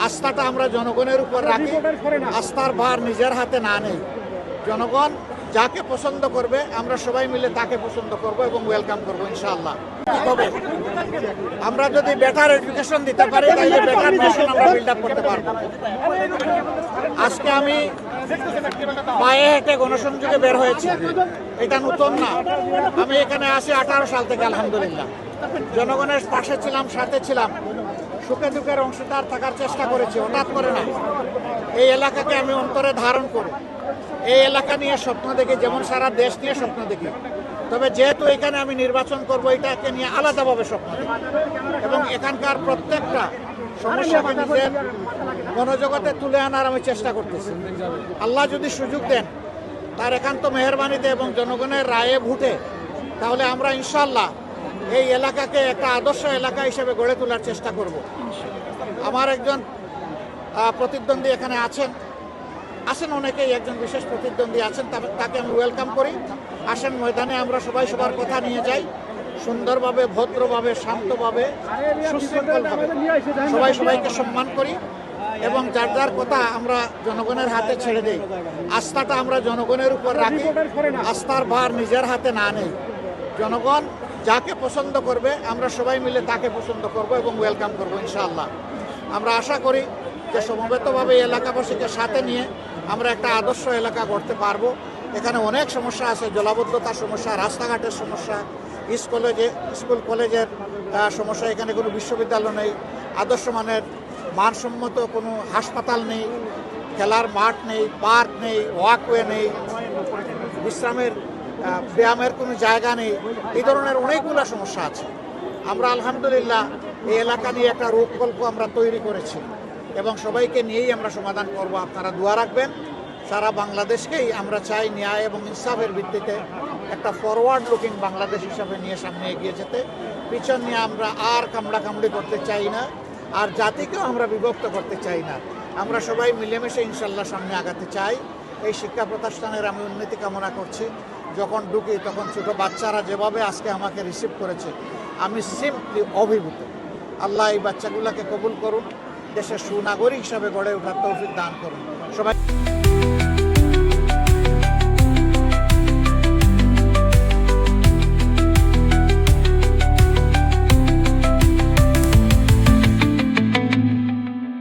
আস্থাটা আমরা জনগণের উপর রাখি, আস্থার ভার নিজের হাতে না নেই। জনগণ যাকে পছন্দ করবে আমরা সবাই মিলে তাকে পছন্দ করব এবং ওয়েলকাম করব ইনশাআল্লাহ। তবে আমরা যদি বেটার এডুকেশন দিতে পারি তাহলে বেটার নেশন আমরা বিল্ড আপ করতে পারবো। আজকে আমি পায়ে হেঁটে গণসংযোগে বের হয়েছি, এটা নতুন না। আমি এখানে আসি 18 সাল থেকে আলহামদুলিল্লাহ। জনগণের পাশে ছিলাম, সাথে ছিলাম, সুখে দুঃখের অংশীদার থাকার চেষ্টা করেছি। হঠাৎ করে না, এই এলাকাকে আমি অন্তরে ধারণ করি, এই এলাকা নিয়ে স্বপ্ন দেখি, যেমন সারা দেশ নিয়ে স্বপ্ন দেখি। তবে যেহেতু এখানে আমি নির্বাচন করব, এটাকে নিয়ে আলাদাভাবে স্বপ্ন দেখি এবং এখানকার প্রত্যেকটা সমস্যাকে নিজের মনোজগতে তুলে আনার আমি চেষ্টা করতেছি। আল্লাহ যদি সুযোগ দেন তার একান্ত মেহরবানিতে এবং জনগণের রায়ে ভোটে, তাহলে আমরা ইনশাআল্লাহ এই এলাকাকে একটা আদর্শ এলাকা হিসেবে গড়ে তোলার চেষ্টা করব। আমার একজন প্রতিদ্বন্দ্বী এখানে আছেন অনেকেই, একজন বিশেষ প্রতিদ্বন্দ্বী আছেন, তাকে আমি ওয়েলকাম করি। আসেন ময়দানে, আমরা সবাই সবার কথা নিয়ে যাই, সুন্দরভাবে, ভদ্রভাবে, শান্তভাবে, সুশৃঙ্খলভাবে সবাই সবাইকে সম্মান করি এবং যার যার কথা আমরা জনগণের হাতে ছেড়ে দিই। আস্থাটা আমরা জনগণের উপর রাখি, আস্থার ভার নিজের হাতে না নেই। জনগণ যাকে পছন্দ করবে আমরা সবাই মিলে তাকে পছন্দ করব এবং ওয়েলকাম করব ইনশাআল্লাহ। আমরা আশা করি যে সমবেতভাবে এলাকাবাসীকে সাথে নিয়ে আমরা একটা আদর্শ এলাকা গড়তে পারবো। এখানে অনেক সমস্যা আছে, জলাবদ্ধতার সমস্যা, রাস্তাঘাটের সমস্যা, স্কুল কলেজের সমস্যা, এখানে কোনো বিশ্ববিদ্যালয় নেই, আদর্শ মানের মানসম্মত কোনো হাসপাতাল নেই, খেলার মাঠ নেই, পার্ক নেই, ওয়াকওয়ে নেই, বিশ্রামের ব্যায়ামের কোনো জায়গা নেই। এই ধরনের অনেকগুলো সমস্যা আছে। আমরা আলহামদুলিল্লাহ এই এলাকা নিয়ে একটা রূপকল্প আমরা তৈরি করেছি এবং সবাইকে নিয়েই আমরা সমাধান করব। আপনারা দোয়া রাখবেন। সারা বাংলাদেশকেই আমরা চাই ন্যায় এবং ইনসাফের ভিত্তিতে একটা ফরওয়ার্ড লুকিং বাংলাদেশ হিসাবে নিয়ে সামনে এগিয়ে যেতে। পিছন নিয়ে আমরা আর কামড়াকামড়ি করতে চাই না, আর জাতিকেও আমরা বিভক্ত করতে চাই না। আমরা সবাই মিলেমিশে ইনশাল্লাহ সামনে আগাতে চাই। এই শিক্ষা প্রতিষ্ঠানের আমি উন্নতি কামনা করছি। যখন ঢুকি তখন ছোটো বাচ্চারা যেভাবে আজকে আমাকে রিসিভ করেছে, আমি সিম্পলি অভিভূত। আল্লাহ এই বাচ্চাগুলোকে কবুল করুন, দেশের সুনাগরিক হিসাবে গড়ে ওঠার তৌফিক দান করুন সবাই।